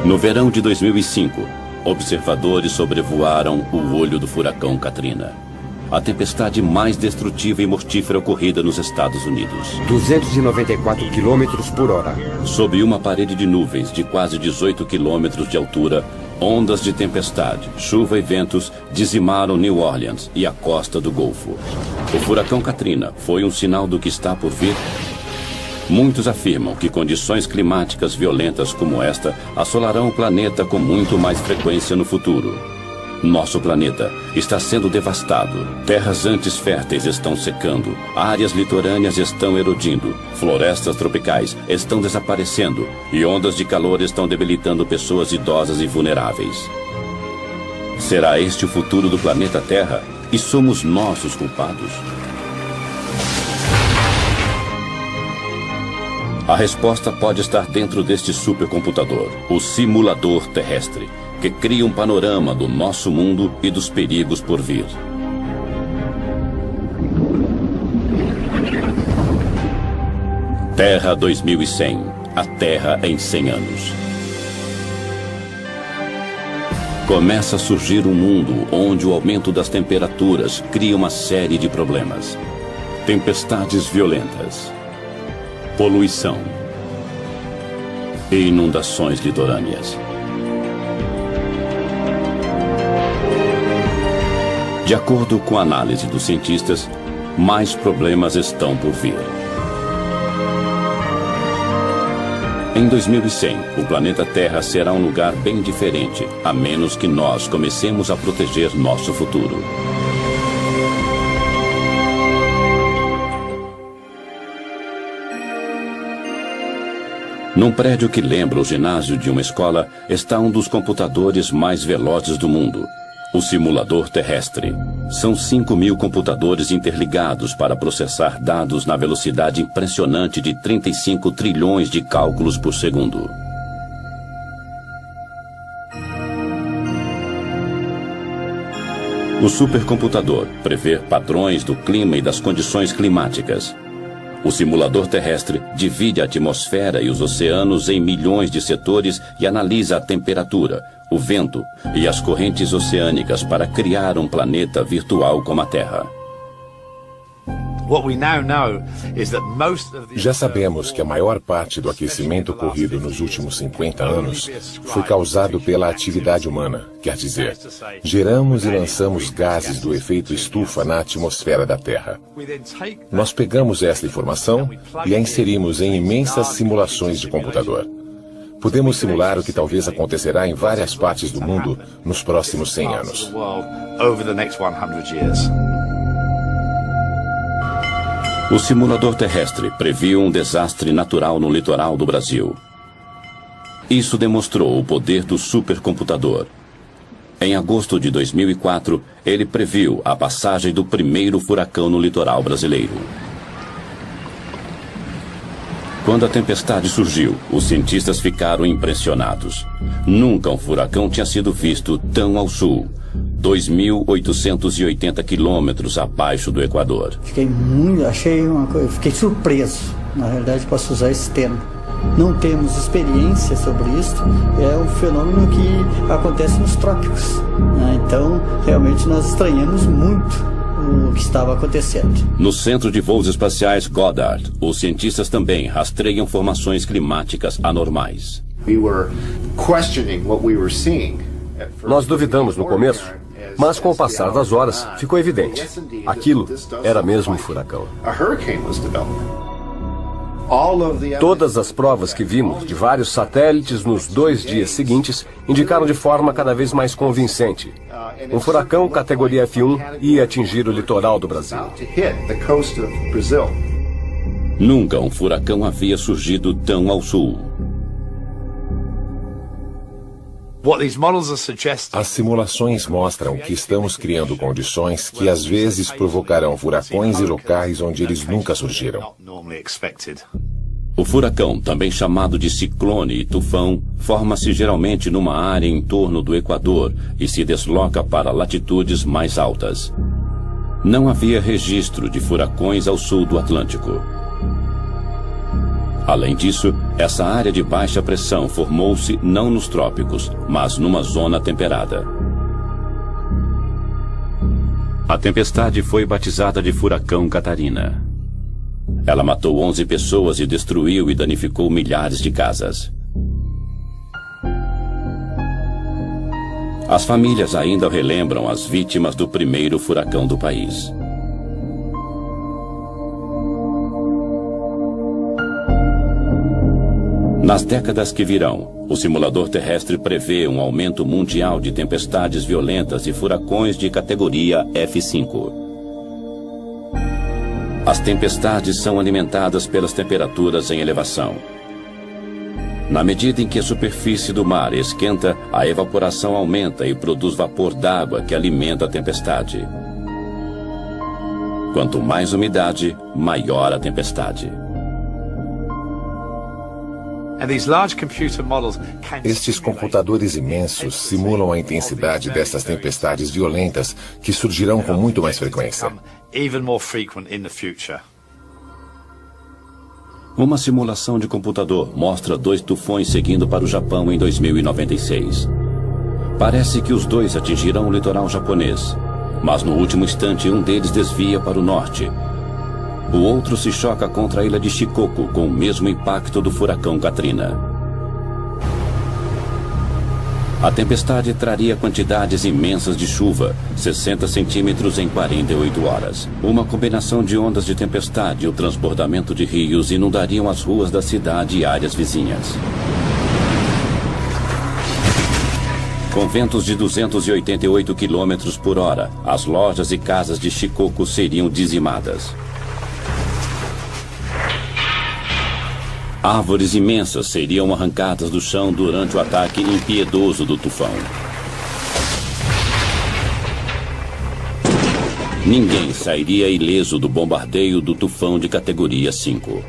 No verão de 2005, observadores sobrevoaram o olho do furacão Katrina, a tempestade mais destrutiva e mortífera ocorrida nos Estados Unidos. 294 km por hora. Sob uma parede de nuvens de quase 18 quilômetros de altura, ondas de tempestade, chuva e ventos dizimaram New Orleans e a costa do Golfo. O furacão Katrina foi um sinal do que está por vir? Muitos afirmam que condições climáticas violentas como esta assolarão o planeta com muito mais frequência no futuro. Nosso planeta está sendo devastado. Terras antes férteis estão secando. Áreas litorâneas estão erodindo. Florestas tropicais estão desaparecendo. E ondas de calor estão debilitando pessoas idosas e vulneráveis. Será este o futuro do planeta Terra? E somos nós os culpados? A resposta pode estar dentro deste supercomputador, o simulador terrestre, que cria um panorama do nosso mundo e dos perigos por vir. Terra 2100, a Terra em 100 anos. Começa a surgir um mundo onde o aumento das temperaturas cria uma série de problemas. Tempestades violentas, poluição e inundações litorâneas. De acordo com a análise dos cientistas, mais problemas estão por vir. Em 2100, o planeta Terra será um lugar bem diferente, a menos que nós comecemos a proteger nosso futuro. Num prédio que lembra o ginásio de uma escola, está um dos computadores mais velozes do mundo, o simulador terrestre. São 5.000 computadores interligados para processar dados na velocidade impressionante de 35 trilhões de cálculos por segundo. O supercomputador prevê padrões do clima e das condições climáticas. O simulador terrestre divide a atmosfera e os oceanos em milhões de setores e analisa a temperatura, o vento e as correntes oceânicas para criar um planeta virtual como a Terra. Já sabemos que a maior parte do aquecimento ocorrido nos últimos 50 anos foi causado pela atividade humana. Quer dizer, geramos e lançamos gases do efeito estufa na atmosfera da Terra. Nós pegamos esta informação e a inserimos em imensas simulações de computador. Podemos simular o que talvez acontecerá em várias partes do mundo nos próximos 100 anos. O simulador terrestre previu um desastre natural no litoral do Brasil. Isso demonstrou o poder do supercomputador. Em agosto de 2004, ele previu a passagem do primeiro furacão no litoral brasileiro. Quando a tempestade surgiu, os cientistas ficaram impressionados. Nunca um furacão tinha sido visto tão ao sul, 2.880 quilômetros abaixo do Equador. Fiquei surpreso, na verdade posso usar esse termo. Não temos experiência sobre isso, é um fenômeno que acontece nos trópicos, né? Então, realmente nós estranhamos muito o que estava acontecendo. No Centro de Voos Espaciais Goddard, os cientistas também rastreiam formações climáticas anormais. Nós duvidamos no começo, mas com o passar das horas ficou evidente. Aquilo era mesmo um furacão. Todas as provas que vimos de vários satélites nos 2 dias seguintes indicaram de forma cada vez mais convincente. Um furacão categoria F1 ia atingir o litoral do Brasil. Nunca um furacão havia surgido tão ao sul. As simulações mostram que estamos criando condições que às vezes provocarão furacões em locais onde eles nunca surgiram. O furacão, também chamado de ciclone e tufão, forma-se geralmente numa área em torno do Equador e se desloca para latitudes mais altas. Não havia registro de furacões ao sul do Atlântico. Além disso, essa área de baixa pressão formou-se não nos trópicos, mas numa zona temperada. A tempestade foi batizada de Furacão Catarina. Ela matou 11 pessoas e destruiu e danificou milhares de casas. As famílias ainda relembram as vítimas do primeiro furacão do país. Nas décadas que virão, o simulador terrestre prevê um aumento mundial de tempestades violentas e furacões de categoria F5. As tempestades são alimentadas pelas temperaturas em elevação. Na medida em que a superfície do mar esquenta, a evaporação aumenta e produz vapor d'água que alimenta a tempestade. Quanto mais umidade, maior a tempestade. Estes computadores imensos simulam a intensidade dessas tempestades violentas que surgirão com muito mais frequência. Uma simulação de computador mostra 2 tufões seguindo para o Japão em 2096. Parece que os dois atingirão o litoral japonês, mas no último instante um deles desvia para o norte. O outro se choca contra a ilha de Shikoku com o mesmo impacto do furacão Katrina. A tempestade traria quantidades imensas de chuva, 60 centímetros em 48 horas. Uma combinação de ondas de tempestade e o transbordamento de rios inundariam as ruas da cidade e áreas vizinhas. Com ventos de 288 km por hora, as lojas e casas de Shikoku seriam dizimadas. Árvores imensas seriam arrancadas do chão durante o ataque impiedoso do tufão. Ninguém sairia ileso do bombardeio do tufão de categoria 5.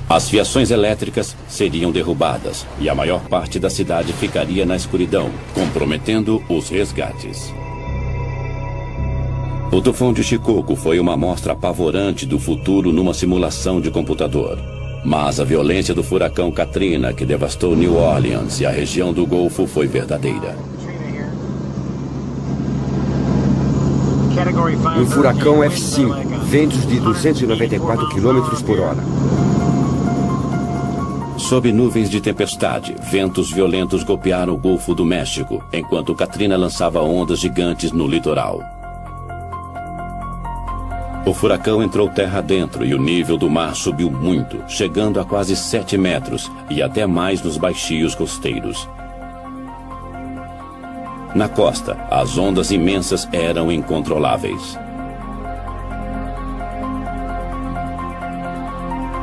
As fiações elétricas seriam derrubadas e a maior parte da cidade ficaria na escuridão, comprometendo os resgates. O tufão de Shikoku foi uma amostra apavorante do futuro numa simulação de computador. Mas a violência do furacão Katrina, que devastou New Orleans e a região do Golfo, foi verdadeira. Um furacão F5, ventos de 294 km por hora. Sob nuvens de tempestade, ventos violentos golpearam o Golfo do México, enquanto Katrina lançava ondas gigantes no litoral. O furacão entrou terra adentro e o nível do mar subiu muito, chegando a quase 7 metros e até mais nos baixios costeiros. Na costa, as ondas imensas eram incontroláveis.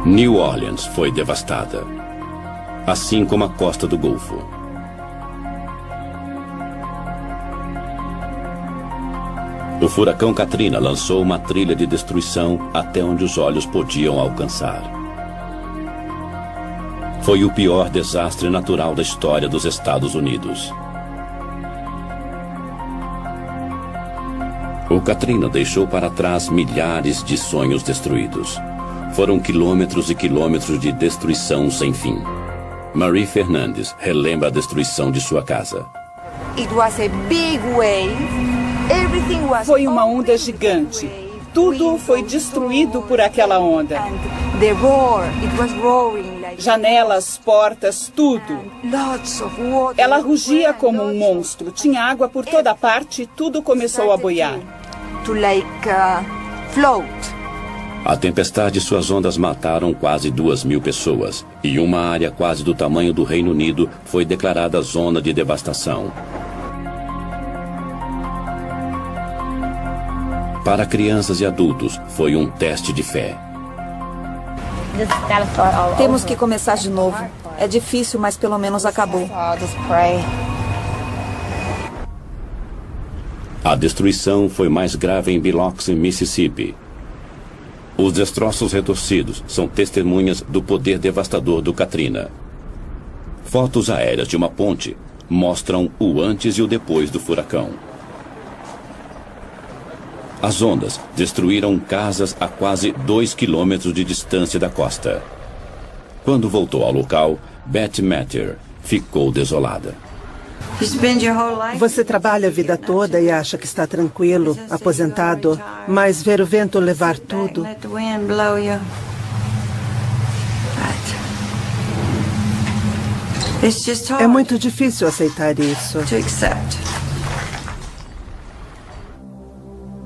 New Orleans foi devastada, assim como a costa do Golfo. O furacão Katrina lançou uma trilha de destruição até onde os olhos podiam alcançar. Foi o pior desastre natural da história dos Estados Unidos. O Katrina deixou para trás milhares de sonhos destruídos. Foram quilômetros e quilômetros de destruição sem fim. Marie Fernandes relembra a destruição de sua casa. Foi uma onda gigante. Tudo foi destruído por aquela onda. Janelas, portas, tudo. Ela rugia como um monstro. Tinha água por toda parte e tudo começou a boiar. A tempestade e suas ondas mataram quase 2.000 pessoas. E uma área quase do tamanho do Reino Unido foi declarada zona de devastação. Para crianças e adultos, foi um teste de fé. Temos que começar de novo. É difícil, mas pelo menos acabou. A destruição foi mais grave em Biloxi, Mississippi. Os destroços retorcidos são testemunhas do poder devastador do Katrina. Fotos aéreas de uma ponte mostram o antes e o depois do furacão. As ondas destruíram casas a quase 2 quilômetros de distância da costa. Quando voltou ao local, Beth Matter ficou desolada. Você trabalha a vida toda e acha que está tranquilo, aposentado, mas ver o vento levar tudo... É muito difícil aceitar isso.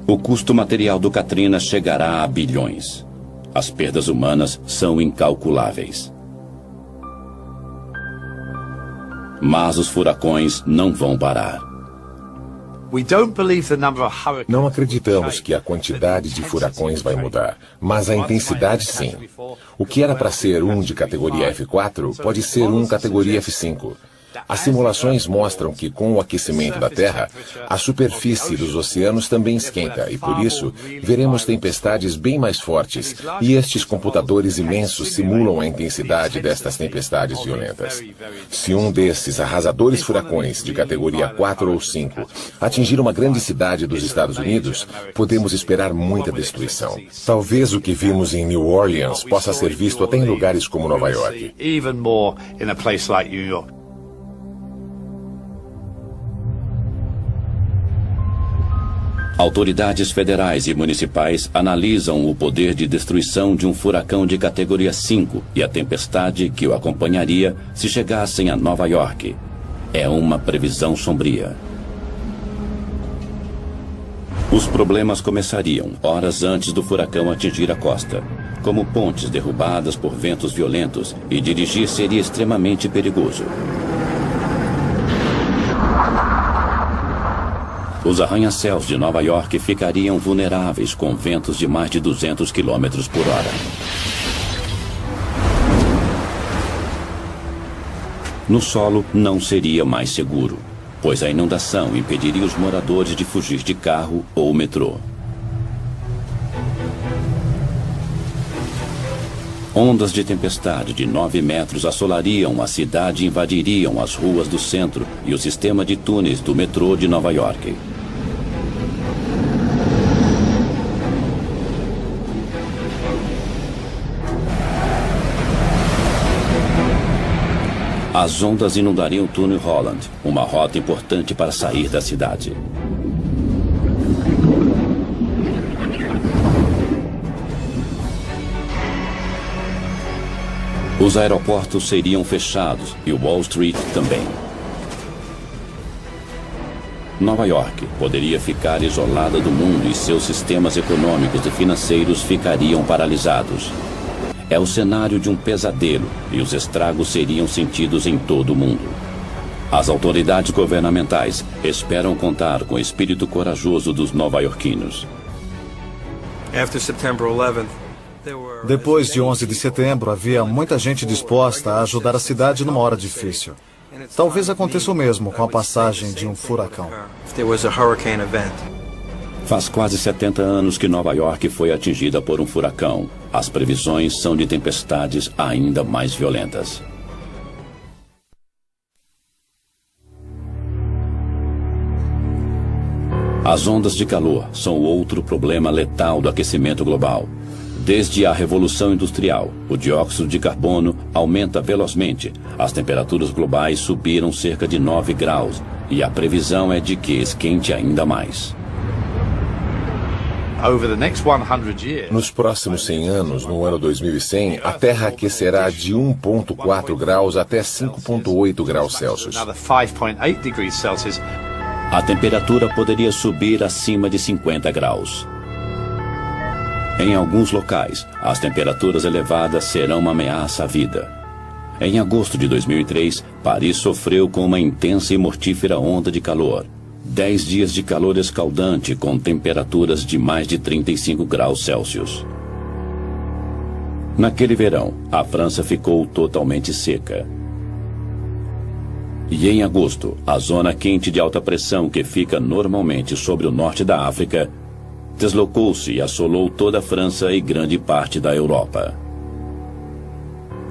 O custo material do Katrina chegará a bilhões. As perdas humanas são incalculáveis. Mas os furacões não vão parar. Não acreditamos que a quantidade de furacões vai mudar, mas a intensidade sim. O que era para ser um de categoria F4 pode ser um categoria F5. As simulações mostram que, com o aquecimento da Terra, a superfície dos oceanos também esquenta e, por isso, veremos tempestades bem mais fortes, e estes computadores imensos simulam a intensidade destas tempestades violentas. Se um desses arrasadores furacões de categoria 4 ou 5 atingir uma grande cidade dos Estados Unidos, podemos esperar muita destruição. Talvez o que vimos em New Orleans possa ser visto até em lugares como Nova York. Autoridades federais e municipais analisam o poder de destruição de um furacão de categoria 5 e a tempestade que o acompanharia se chegassem a Nova York. É uma previsão sombria. Os problemas começariam horas antes do furacão atingir a costa, como pontes derrubadas por ventos violentos, e dirigir seria extremamente perigoso. Os arranha-céus de Nova York ficariam vulneráveis com ventos de mais de 200 km por hora. No solo não seria mais seguro, pois a inundação impediria os moradores de fugir de carro ou metrô. Ondas de tempestade de 9 metros assolariam a cidade e invadiriam as ruas do centro e o sistema de túneis do metrô de Nova York. As ondas inundariam o túnel Holland, uma rota importante para sair da cidade. Os aeroportos seriam fechados e Wall Street também. Nova York poderia ficar isolada do mundo e seus sistemas econômicos e financeiros ficariam paralisados. É o cenário de um pesadelo e os estragos seriam sentidos em todo o mundo. As autoridades governamentais esperam contar com o espírito corajoso dos nova-iorquinos. Depois de 11 de setembro, havia muita gente disposta a ajudar a cidade numa hora difícil. Talvez aconteça o mesmo com a passagem de um furacão. Faz quase 70 anos que Nova York foi atingida por um furacão. As previsões são de tempestades ainda mais violentas. As ondas de calor são outro problema letal do aquecimento global. Desde a Revolução Industrial, o dióxido de carbono aumenta velozmente. As temperaturas globais subiram cerca de 9 graus e a previsão é de que esquente ainda mais. Nos próximos 100 anos, no ano 2100, a Terra aquecerá de 1,4 graus até 5,8 graus Celsius. A temperatura poderia subir acima de 50 graus. Em alguns locais, as temperaturas elevadas serão uma ameaça à vida. Em agosto de 2003, Paris sofreu com uma intensa e mortífera onda de calor. 10 dias de calor escaldante com temperaturas de mais de 35 graus Celsius. Naquele verão, a França ficou totalmente seca. E em agosto, a zona quente de alta pressão que fica normalmente sobre o norte da África deslocou-se e assolou toda a França e grande parte da Europa.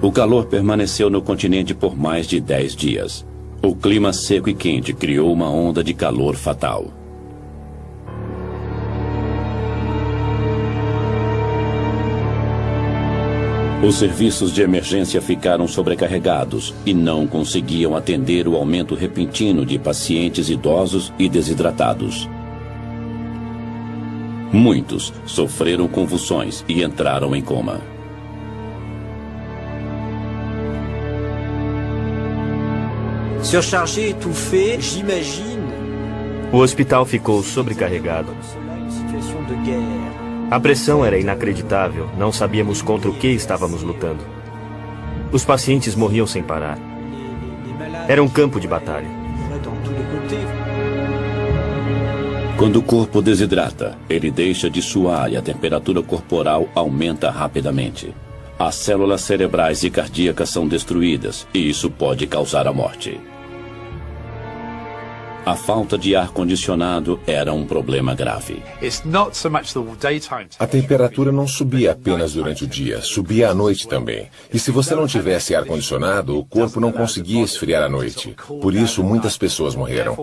O calor permaneceu no continente por mais de 10 dias. O clima seco e quente criou uma onda de calor fatal. Os serviços de emergência ficaram sobrecarregados e não conseguiam atender o aumento repentino de pacientes idosos e desidratados. Muitos sofreram convulsões e entraram em coma. Surchargé, étouffé, j'imagine. O hospital ficou sobrecarregado. A pressão era inacreditável. Não sabíamos contra o que estávamos lutando. Os pacientes morriam sem parar. Era um campo de batalha. Quando o corpo desidrata, ele deixa de suar e a temperatura corporal aumenta rapidamente. As células cerebrais e cardíacas são destruídas e isso pode causar a morte. A falta de ar-condicionado era um problema grave. A temperatura não subia apenas durante o dia, subia à noite também. E se você não tivesse ar-condicionado, o corpo não conseguia esfriar à noite. Por isso, muitas pessoas morreram.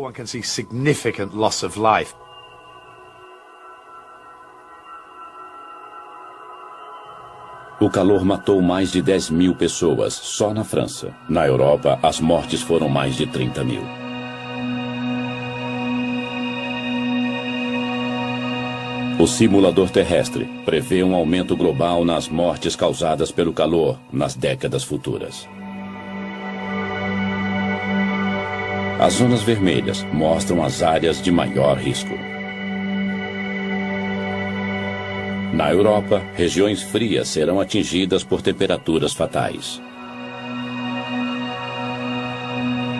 O calor matou mais de 10 mil pessoas só na França. Na Europa, as mortes foram mais de 30 mil. O simulador terrestre prevê um aumento global nas mortes causadas pelo calor nas décadas futuras. As zonas vermelhas mostram as áreas de maior risco. Na Europa, regiões frias serão atingidas por temperaturas fatais.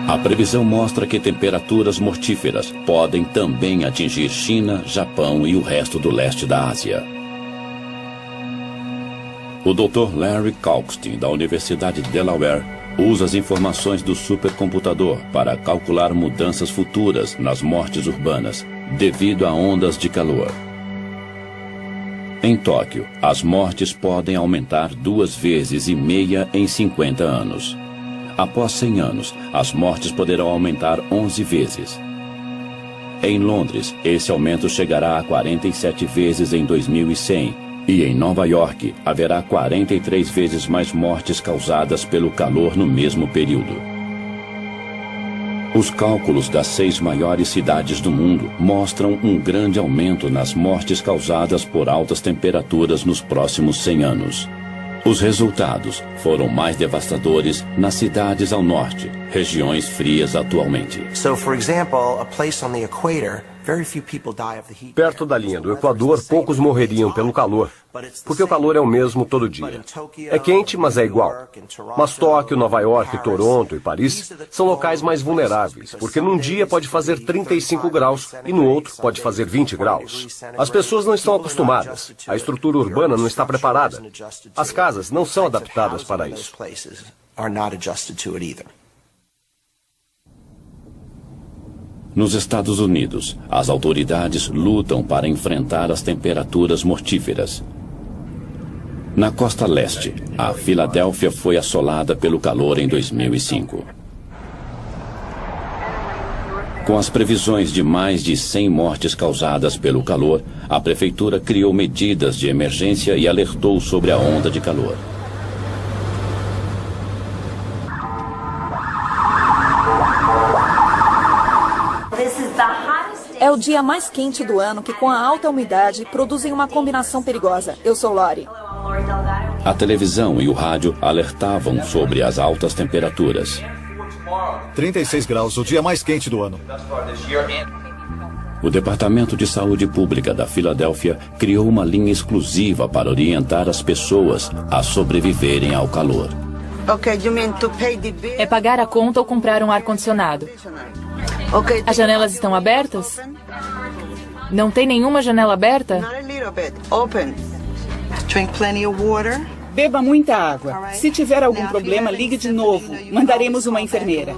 A previsão mostra que temperaturas mortíferas podem também atingir China, Japão e o resto do leste da Ásia. O Dr. Larry Kalkstein, da Universidade de Delaware, usa as informações do supercomputador para calcular mudanças futuras nas mortes urbanas devido a ondas de calor. Em Tóquio, as mortes podem aumentar 2,5 vezes em 50 anos. Após 100 anos, as mortes poderão aumentar 11 vezes. Em Londres, esse aumento chegará a 47 vezes em 2100. E em Nova York, haverá 43 vezes mais mortes causadas pelo calor no mesmo período. Os cálculos das 6 maiores cidades do mundo mostram um grande aumento nas mortes causadas por altas temperaturas nos próximos 100 anos. Os resultados foram mais devastadores nas cidades ao norte, regiões frias atualmente. Perto da linha do Equador, poucos morreriam pelo calor, porque o calor é o mesmo todo dia. É quente, mas é igual. Mas Tóquio, Nova York, Toronto e Paris são locais mais vulneráveis, porque num dia pode fazer 35 graus e no outro pode fazer 20 graus. As pessoas não estão acostumadas, a estrutura urbana não está preparada. As casas não são adaptadas para isso. Nos Estados Unidos, as autoridades lutam para enfrentar as temperaturas mortíferas. Na costa leste, a Filadélfia foi assolada pelo calor em 2005. Com as previsões de mais de 100 mortes causadas pelo calor, a prefeitura criou medidas de emergência e alertou sobre a onda de calor. É o dia mais quente do ano que, com a alta umidade, produzem uma combinação perigosa. Eu sou Lori. A televisão e o rádio alertavam sobre as altas temperaturas. 36 graus, o dia mais quente do ano. O Departamento de Saúde Pública da Filadélfia criou uma linha exclusiva para orientar as pessoas a sobreviverem ao calor. É pagar a conta ou comprar um ar-condicionado. As janelas estão abertas? Não tem nenhuma janela aberta? Beba muita água. Se tiver algum problema, ligue de novo. Mandaremos uma enfermeira.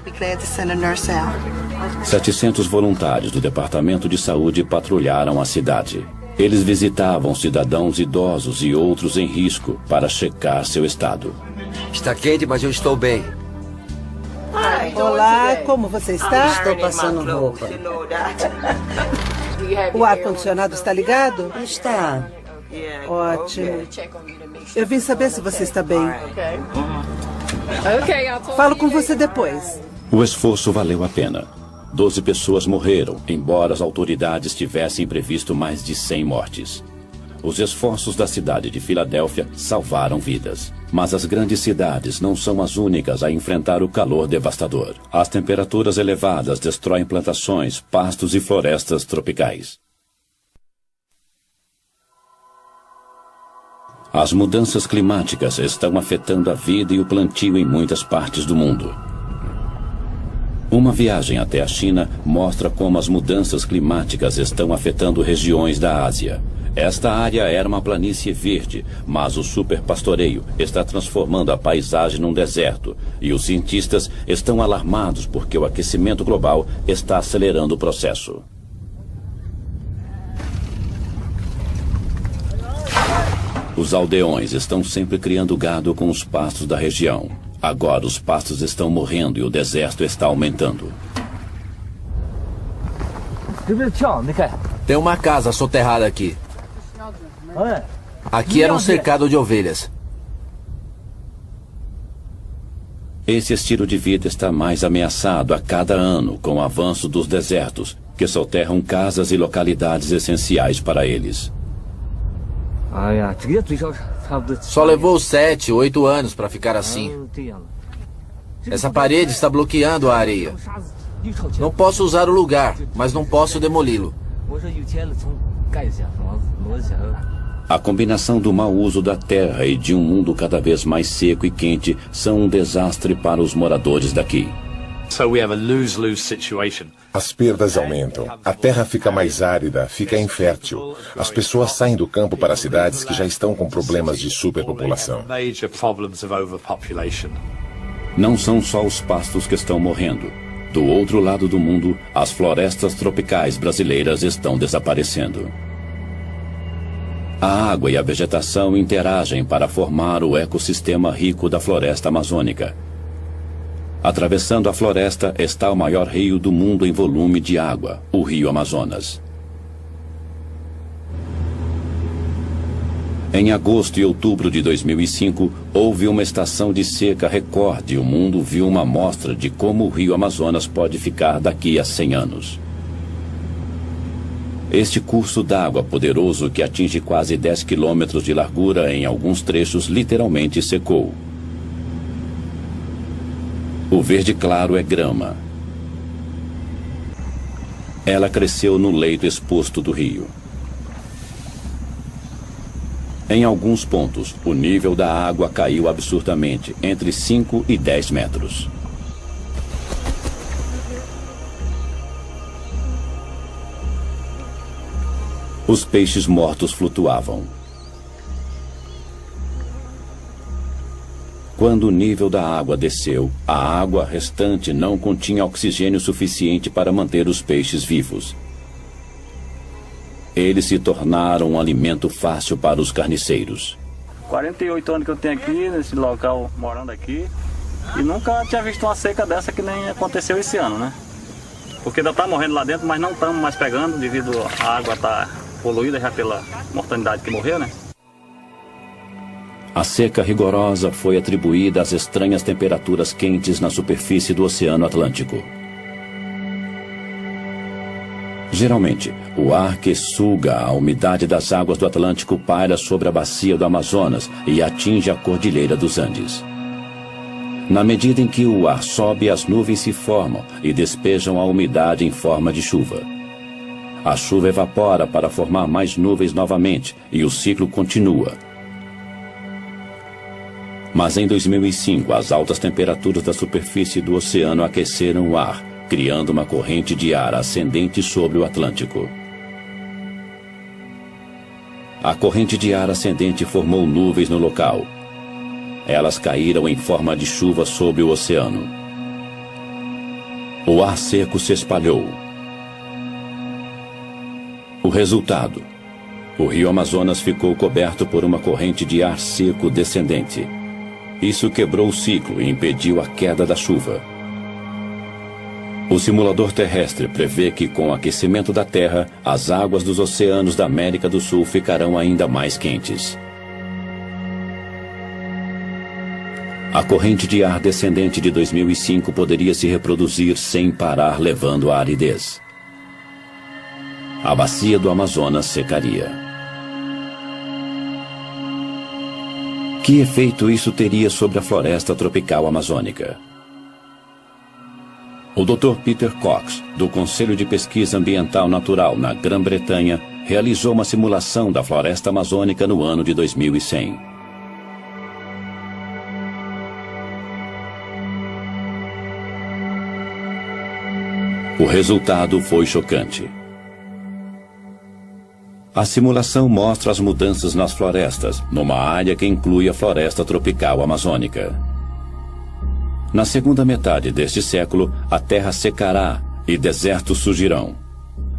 700 voluntários do Departamento de Saúde patrulharam a cidade. Eles visitavam cidadãos idosos e outros em risco para checar seu estado. Está quente, mas eu estou bem. Olá, como você está? Estou passando roupa. O ar-condicionado está ligado? Está. Ótimo. Eu vim saber se você está bem. Falo com você depois. O esforço valeu a pena. 12 pessoas morreram, embora as autoridades tivessem previsto mais de 100 mortes. Os esforços da cidade de Filadélfia salvaram vidas. Mas as grandes cidades não são as únicas a enfrentar o calor devastador. As temperaturas elevadas destroem plantações, pastos e florestas tropicais. As mudanças climáticas estão afetando a vida e o plantio em muitas partes do mundo. Uma viagem até a China mostra como as mudanças climáticas estão afetando regiões da Ásia. Esta área era uma planície verde, mas o superpastoreio está transformando a paisagem num deserto, e os cientistas estão alarmados porque o aquecimento global está acelerando o processo. Os aldeões estão sempre criando gado com os pastos da região. Agora os pastos estão morrendo e o deserto está aumentando. Tem uma casa soterrada aqui. Aqui era um cercado de ovelhas. Esse estilo de vida está mais ameaçado a cada ano com o avanço dos desertos, que soterram casas e localidades essenciais para eles. Só levou 7, 8 anos para ficar assim. Essa parede está bloqueando a areia. Não posso usar o lugar, mas não posso demoli-lo. A combinação do mau uso da terra e de um mundo cada vez mais seco e quente são um desastre para os moradores daqui. As perdas aumentam. A terra fica mais árida, fica infértil. As pessoas saem do campo para as cidades que já estão com problemas de superpopulação. Não são só os pastos que estão morrendo. Do outro lado do mundo, as florestas tropicais brasileiras estão desaparecendo. A água e a vegetação interagem para formar o ecossistema rico da floresta amazônica. Atravessando a floresta está o maior rio do mundo em volume de água, o Rio Amazonas. Em agosto e outubro de 2005, houve uma estação de seca recorde e o mundo viu uma amostra de como o Rio Amazonas pode ficar daqui a 100 anos. Este curso d'água poderoso, que atinge quase 10 quilômetros de largura em alguns trechos, literalmente secou. O verde claro é grama. Ela cresceu no leito exposto do rio. Em alguns pontos, o nível da água caiu absurdamente, entre 5 e 10 metros. Os peixes mortos flutuavam. Quando o nível da água desceu, a água restante não continha oxigênio suficiente para manter os peixes vivos. Eles se tornaram um alimento fácil para os carniceiros. 48 anos que eu tenho aqui, nesse local, morando aqui, e nunca tinha visto uma seca dessa que nem aconteceu esse ano, né? Porque ainda está morrendo lá dentro, mas não estamos mais pegando, devido à água estar poluída já pela mortandade que morreu, né? A seca rigorosa foi atribuída às estranhas temperaturas quentes na superfície do Oceano Atlântico. Geralmente, o ar que suga a umidade das águas do Atlântico paira sobre a bacia do Amazonas e atinge a Cordilheira dos Andes. Na medida em que o ar sobe, as nuvens se formam e despejam a umidade em forma de chuva. A chuva evapora para formar mais nuvens novamente e o ciclo continua. Mas em 2005, as altas temperaturas da superfície do oceano aqueceram o ar, criando uma corrente de ar ascendente sobre o Atlântico. A corrente de ar ascendente formou nuvens no local. Elas caíram em forma de chuva sobre o oceano. O ar seco se espalhou. O resultado: o Rio Amazonas ficou coberto por uma corrente de ar seco descendente. Isso quebrou o ciclo e impediu a queda da chuva. O simulador terrestre prevê que, com o aquecimento da Terra, as águas dos oceanos da América do Sul ficarão ainda mais quentes. A corrente de ar descendente de 2005 poderia se reproduzir sem parar, levando à aridez. A bacia do Amazonas secaria. Que efeito isso teria sobre a floresta tropical amazônica? O Dr. Peter Cox, do Conselho de Pesquisa Ambiental Natural na Grã-Bretanha, realizou uma simulação da floresta amazônica no ano de 2100. O resultado foi chocante. A simulação mostra as mudanças nas florestas, numa área que inclui a floresta tropical amazônica. Na segunda metade deste século, a terra secará e desertos surgirão.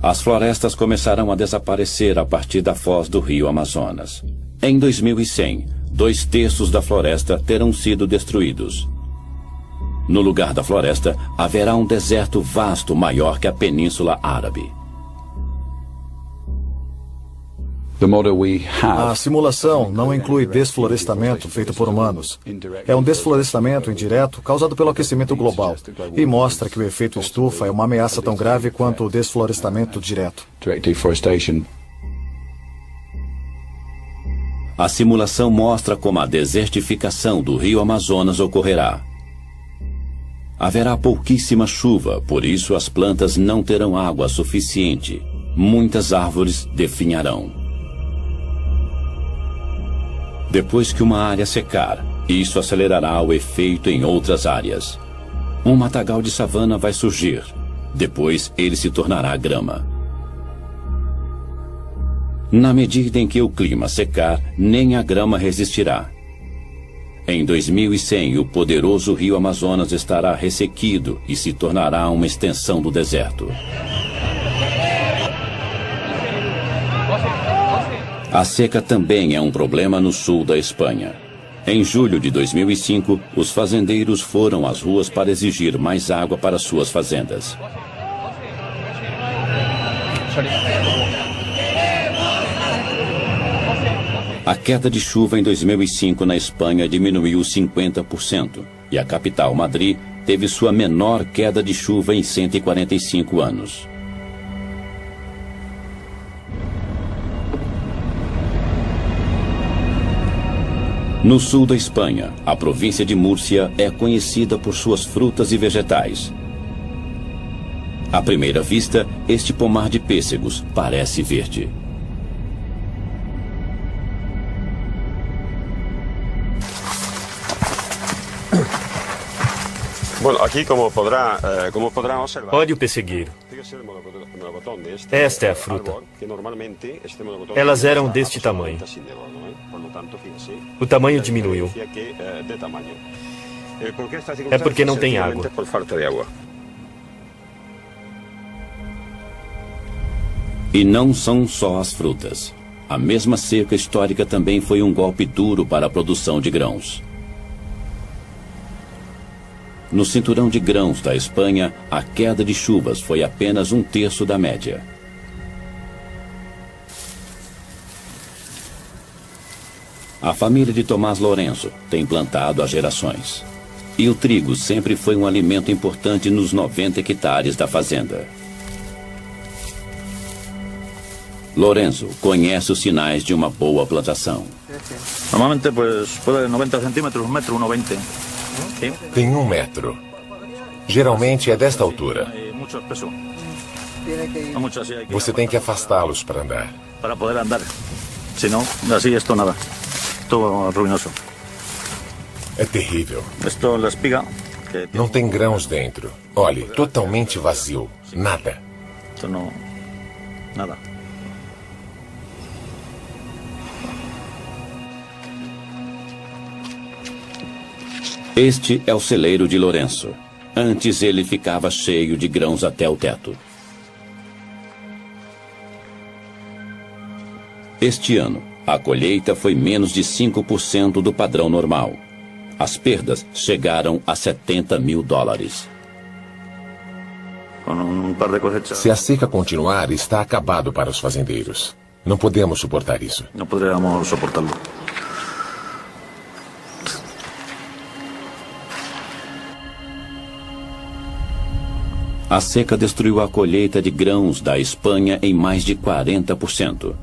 As florestas começarão a desaparecer a partir da foz do rio Amazonas. Em 2100, 2/3 da floresta terão sido destruídos. No lugar da floresta, haverá um deserto vasto maior que a Península Árabe. A simulação não inclui desflorestamento feito por humanos. É um desflorestamento indireto causado pelo aquecimento global e mostra que o efeito estufa é uma ameaça tão grave quanto o desflorestamento direto. A simulação mostra como a desertificação do rio Amazonas ocorrerá. Haverá pouquíssima chuva, por isso as plantas não terão água suficiente. Muitas árvores definharão. Depois que uma área secar, isso acelerará o efeito em outras áreas. Um matagal de savana vai surgir. Depois ele se tornará grama. Na medida em que o clima secar, nem a grama resistirá. Em 2100, o poderoso rio Amazonas estará ressequido e se tornará uma extensão do deserto. A seca também é um problema no sul da Espanha. Em julho de 2005, os fazendeiros foram às ruas para exigir mais água para suas fazendas. A queda de chuva em 2005 na Espanha diminuiu 50% e a capital, Madrid, teve sua menor queda de chuva em 145 anos. No sul da Espanha, a província de Múrcia é conhecida por suas frutas e vegetais. À primeira vista, este pomar de pêssegos parece verde. Olhe o pessegueiro. Esta é a fruta. Elas eram deste tamanho. O tamanho diminuiu. É porque não tem água. E não são só as frutas. A mesma seca histórica também foi um golpe duro para a produção de grãos. No cinturão de grãos da Espanha, a queda de chuvas foi apenas 1/3 da média. A família de Tomás Lourenço tem plantado há gerações. E o trigo sempre foi um alimento importante nos 90 hectares da fazenda. Lourenço conhece os sinais de uma boa plantação. Normalmente, pode 90 centímetros, 1,20 m. Tem 1 metro. Geralmente é desta altura. Você tem que afastá-los para andar. Para poder andar. Senão, assim, isto nada. Estou ruinoso. É terrível. Isto é a espiga. Não tem grãos dentro. Olhe, totalmente vazio. Nada. Isto não... Nada. Este é o celeiro de Lourenço. Antes ele ficava cheio de grãos até o teto. Este ano, a colheita foi menos de 5% do padrão normal. As perdas chegaram a $70 mil. Se a seca continuar, está acabado para os fazendeiros. Não podemos suportar isso. Não poderíamos suportá-lo. A seca destruiu a colheita de grãos da Espanha em mais de 40%.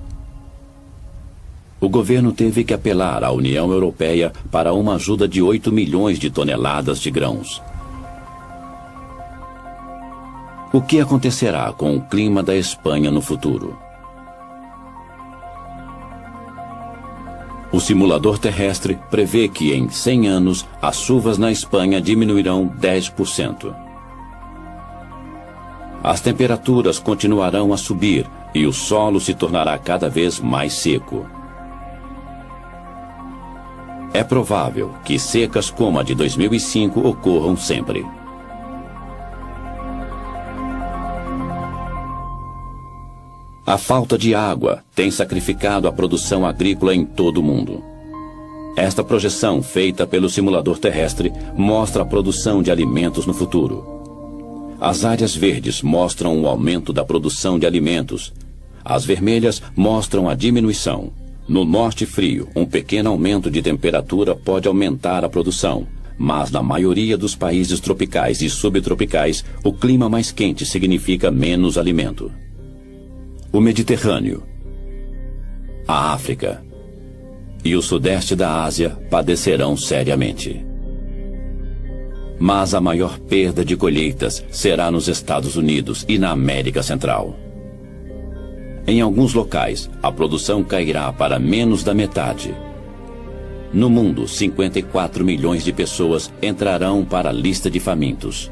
O governo teve que apelar à União Europeia para uma ajuda de 8 milhões de toneladas de grãos. O que acontecerá com o clima da Espanha no futuro? O simulador terrestre prevê que em 100 anos as chuvas na Espanha diminuirão 10%. As temperaturas continuarão a subir e o solo se tornará cada vez mais seco. É provável que secas como a de 2005 ocorram sempre. A falta de água tem sacrificado a produção agrícola em todo o mundo. Esta projeção, feita pelo simulador terrestre, mostra a produção de alimentos no futuro. As áreas verdes mostram o aumento da produção de alimentos. As vermelhas mostram a diminuição. No norte frio, um pequeno aumento de temperatura pode aumentar a produção, mas na maioria dos países tropicais e subtropicais, o clima mais quente significa menos alimento. O Mediterrâneo, a África e o sudeste da Ásia padecerão seriamente. Mas a maior perda de colheitas será nos Estados Unidos e na América Central. Em alguns locais, a produção cairá para menos da metade. No mundo, 54 milhões de pessoas entrarão para a lista de famintos.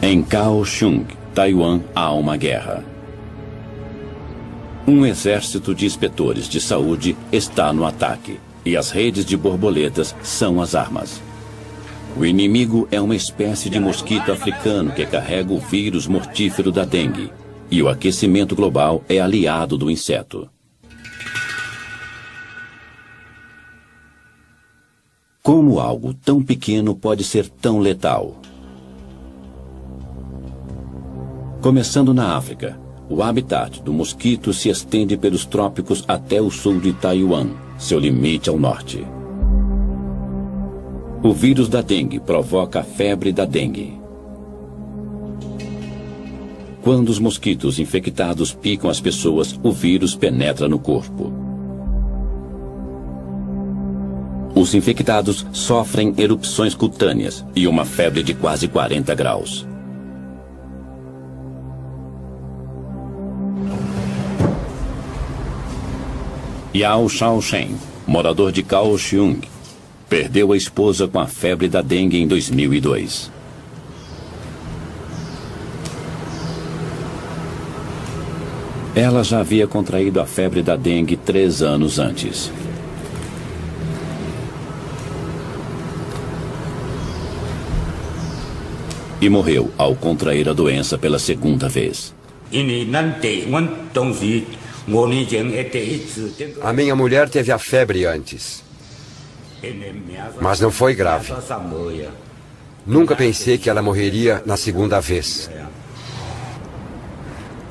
Em Kaohsiung, Taiwan, há uma guerra. Um exército de inspetores de saúde está no ataque, e as redes de borboletas são as armas. O inimigo é uma espécie de mosquito africano que carrega o vírus mortífero da dengue, e o aquecimento global é aliado do inseto. Como algo tão pequeno pode ser tão letal? Começando na África, o habitat do mosquito se estende pelos trópicos até o sul de Taiwan, seu limite ao norte. O vírus da dengue provoca a febre da dengue. Quando os mosquitos infectados picam as pessoas, o vírus penetra no corpo. Os infectados sofrem erupções cutâneas e uma febre de quase 40 graus. Yao Shaosheng, morador de Kaohsiung, perdeu a esposa com a febre da dengue em 2002. Ela já havia contraído a febre da dengue 3 anos antes. E morreu ao contrair a doença pela segunda vez. A minha mulher teve a febre antes, mas não foi grave. Nunca pensei que ela morreria na segunda vez.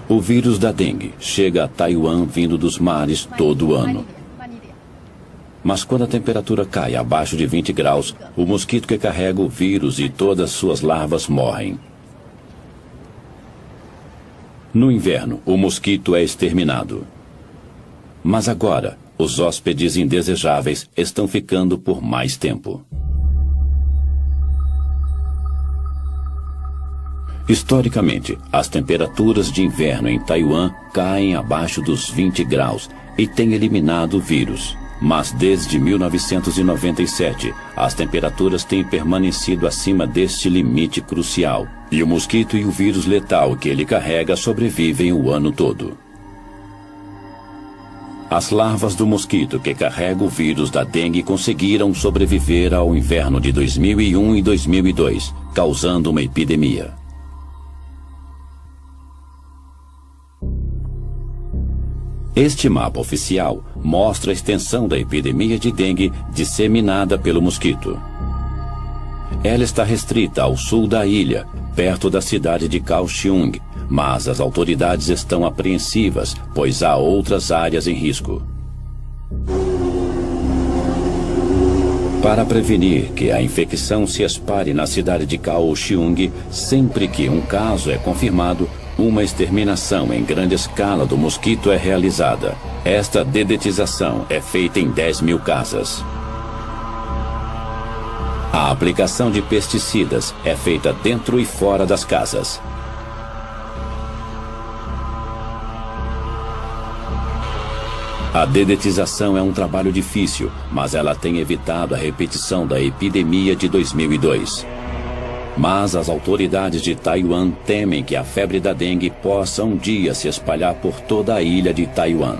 O vírus da dengue chega a Taiwan vindo dos mares todo ano. Mas quando a temperatura cai abaixo de 20 graus, o mosquito que carrega o vírus e todas suas larvas morrem. No inverno, o mosquito é exterminado. Mas agora, os hóspedes indesejáveis estão ficando por mais tempo. Historicamente, as temperaturas de inverno em Taiwan caem abaixo dos 20 graus e têm eliminado o vírus. Mas desde 1997, as temperaturas têm permanecido acima deste limite crucial. E o mosquito e o vírus letal que ele carrega sobrevivem o ano todo. As larvas do mosquito que carrega o vírus da dengue conseguiram sobreviver ao inverno de 2001 e 2002, causando uma epidemia. Este mapa oficial mostra a extensão da epidemia de dengue disseminada pelo mosquito. Ela está restrita ao sul da ilha, perto da cidade de Kaohsiung, mas as autoridades estão apreensivas, pois há outras áreas em risco. Para prevenir que a infecção se espalhe na cidade de Kaohsiung, sempre que um caso é confirmado, uma exterminação em grande escala do mosquito é realizada. Esta dedetização é feita em 10.000 casas. A aplicação de pesticidas é feita dentro e fora das casas. A dedetização é um trabalho difícil, mas ela tem evitado a repetição da epidemia de 2002. Mas as autoridades de Taiwan temem que a febre da dengue possa um dia se espalhar por toda a ilha de Taiwan.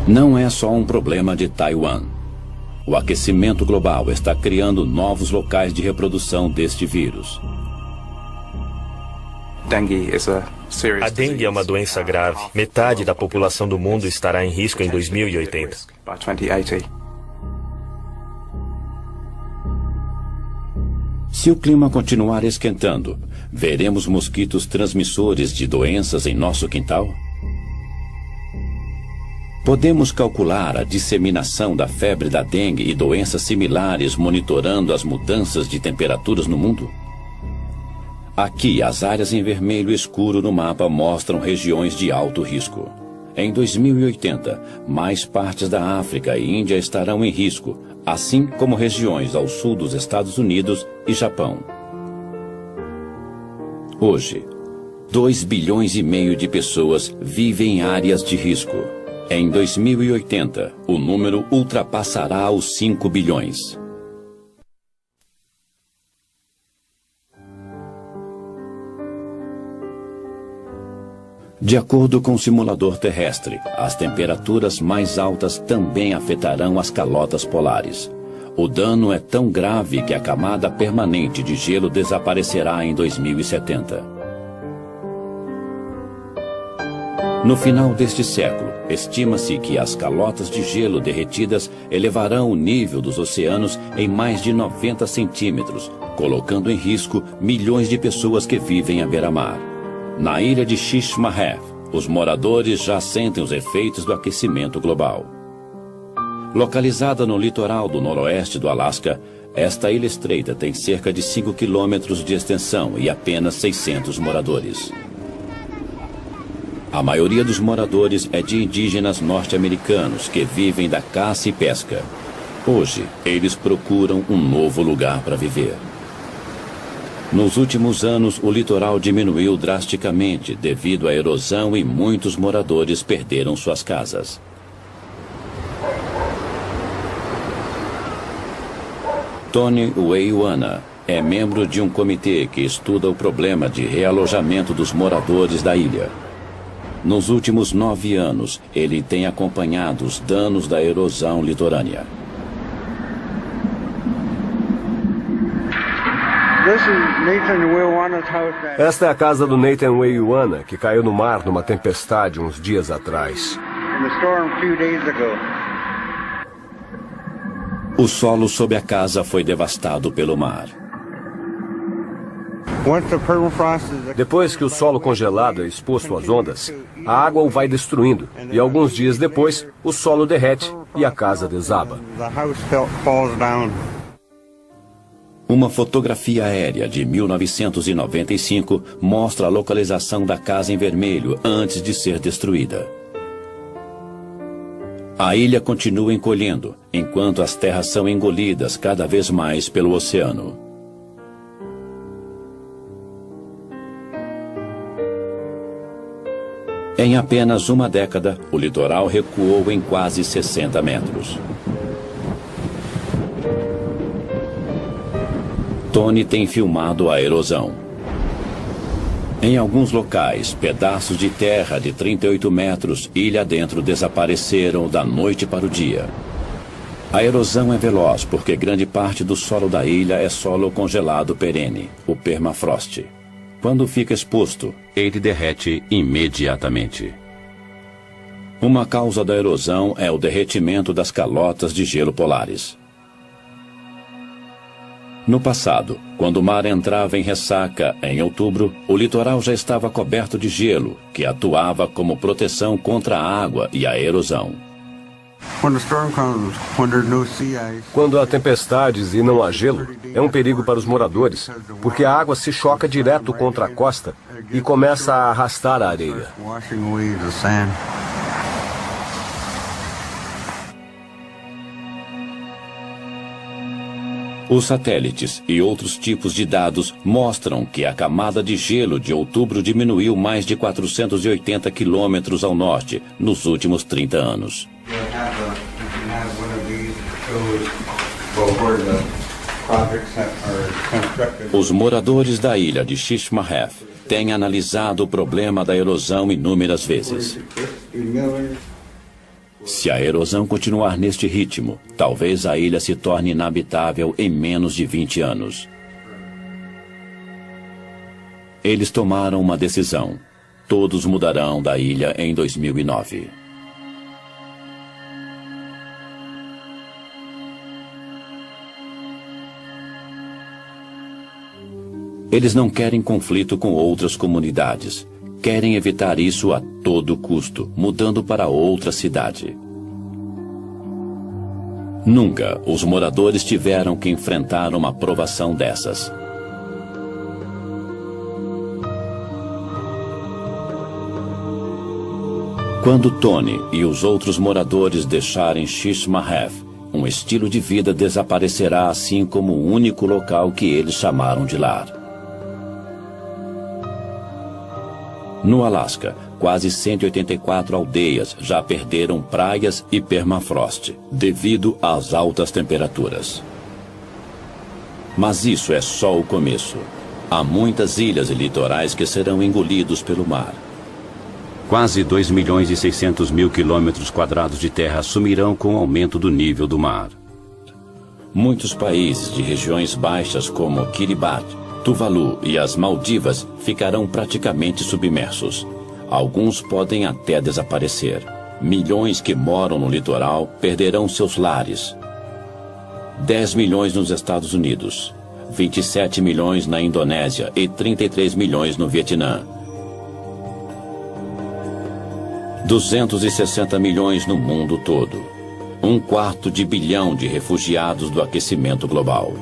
Não é só um problema de Taiwan. O aquecimento global está criando novos locais de reprodução deste vírus. A dengue é uma doença grave. Metade da população do mundo estará em risco em 2080. Se o clima continuar esquentando, veremos mosquitos transmissores de doenças em nosso quintal? Podemos calcular a disseminação da febre da dengue e doenças similares monitorando as mudanças de temperaturas no mundo? Aqui, as áreas em vermelho escuro no mapa mostram regiões de alto risco. Em 2080, mais partes da África e Índia estarão em risco, assim como regiões ao sul dos Estados Unidos e Japão. Hoje, 2,5 bilhões de pessoas vivem em áreas de risco. Em 2080, o número ultrapassará os 5 bilhões. De acordo com o simulador terrestre, as temperaturas mais altas também afetarão as calotas polares. O dano é tão grave que a camada permanente de gelo desaparecerá em 2070. No final deste século, estima-se que as calotas de gelo derretidas elevarão o nível dos oceanos em mais de 90 centímetros, colocando em risco milhões de pessoas que vivem à beira-mar. Na ilha de Shishmahev, os moradores já sentem os efeitos do aquecimento global. Localizada no litoral do noroeste do Alasca, esta ilha estreita tem cerca de 5 quilômetros de extensão e apenas 600 moradores. A maioria dos moradores é de indígenas norte-americanos que vivem da caça e pesca. Hoje, eles procuram um novo lugar para viver. Nos últimos anos, o litoral diminuiu drasticamente devido à erosão e muitos moradores perderam suas casas. Tony Weiwana é membro de um comitê que estuda o problema de realojamento dos moradores da ilha. Nos últimos 9 anos, ele tem acompanhado os danos da erosão litorânea. Esta é a casa do Nathan Weiwana, que caiu no mar numa tempestade uns dias atrás. O solo sob a casa foi devastado pelo mar. Depois que o solo congelado é exposto às ondas, a água o vai destruindo, e alguns dias depois, o solo derrete e a casa desaba. Uma fotografia aérea de 1995 mostra a localização da casa em vermelho antes de ser destruída. A ilha continua encolhendo, enquanto as terras são engolidas cada vez mais pelo oceano. Em apenas uma década, o litoral recuou em quase 60 metros. Tony tem filmado a erosão. Em alguns locais, pedaços de terra de 38 metros ilha dentro desapareceram da noite para o dia. A erosão é veloz porque grande parte do solo da ilha é solo congelado perene, o permafrost. Quando fica exposto, ele derrete imediatamente. Uma causa da erosão é o derretimento das calotas de gelo polares. No passado, quando o mar entrava em ressaca em outubro, o litoral já estava coberto de gelo, que atuava como proteção contra a água e a erosão. Quando há tempestades e não há gelo, é um perigo para os moradores, porque a água se choca direto contra a costa e começa a arrastar a areia. Os satélites e outros tipos de dados mostram que a camada de gelo de outubro diminuiu mais de 480 quilômetros ao norte nos últimos 30 anos. Os moradores da ilha de Shishmaref têm analisado o problema da erosão inúmeras vezes. Se a erosão continuar neste ritmo, talvez a ilha se torne inabitável em menos de 20 anos. Eles tomaram uma decisão. Todos mudarão da ilha em 2009. Eles não querem conflito com outras comunidades. Querem evitar isso a todo custo, mudando para outra cidade. Nunca os moradores tiveram que enfrentar uma provação dessas. Quando Tony e os outros moradores deixarem Shishmaref, um estilo de vida desaparecerá assim como o único local que eles chamaram de lar. No Alasca, quase 184 aldeias já perderam praias e permafrost, devido às altas temperaturas. Mas isso é só o começo. Há muitas ilhas e litorais que serão engolidos pelo mar. Quase 2.600.000 quilômetros quadrados de terra sumirão com o aumento do nível do mar. Muitos países de regiões baixas como Kiribati, Tuvalu e as Maldivas ficarão praticamente submersos. Alguns podem até desaparecer. Milhões que moram no litoral perderão seus lares. 10 milhões nos Estados Unidos, 27 milhões na Indonésia e 33 milhões no Vietnã. 260 milhões no mundo todo. 1/4 bilhão de refugiados do aquecimento global.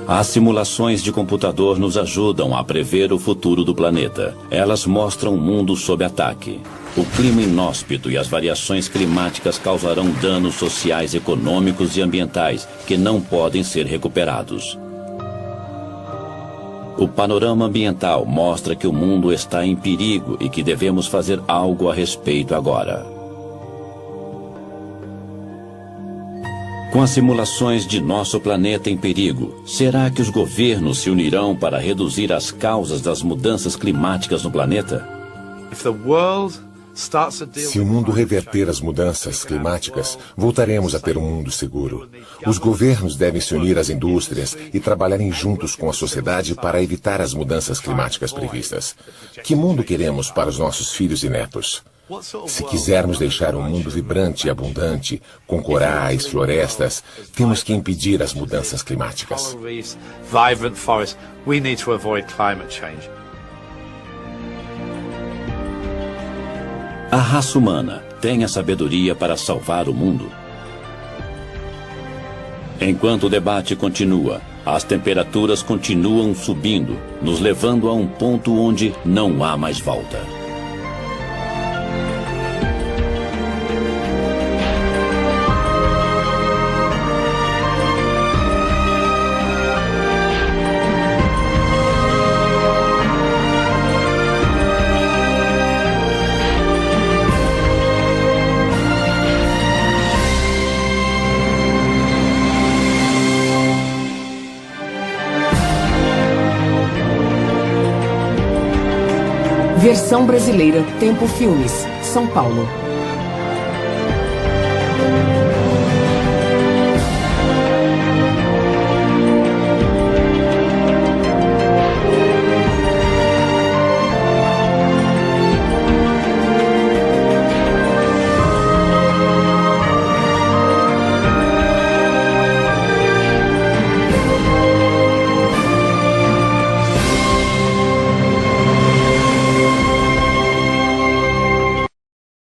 As simulações de computador nos ajudam a prever o futuro do planeta. Elas mostram um mundo sob ataque. O clima inóspito e as variações climáticas causarão danos sociais, econômicos e ambientais que não podem ser recuperados. O panorama ambiental mostra que o mundo está em perigo e que devemos fazer algo a respeito agora. Com as simulações de nosso planeta em perigo, será que os governos se unirão para reduzir as causas das mudanças climáticas no planeta? Se o mundo reverter as mudanças climáticas, voltaremos a ter um mundo seguro. Os governos devem se unir às indústrias e trabalharem juntos com a sociedade para evitar as mudanças climáticas previstas. Que mundo queremos para os nossos filhos e netos? Se quisermos deixar um mundo vibrante e abundante, com corais, florestas, temos que impedir as mudanças climáticas. A raça humana tem a sabedoria para salvar o mundo? Enquanto o debate continua, as temperaturas continuam subindo, nos levando a um ponto onde não há mais volta. Versão brasileira, Tempo Filmes, São Paulo.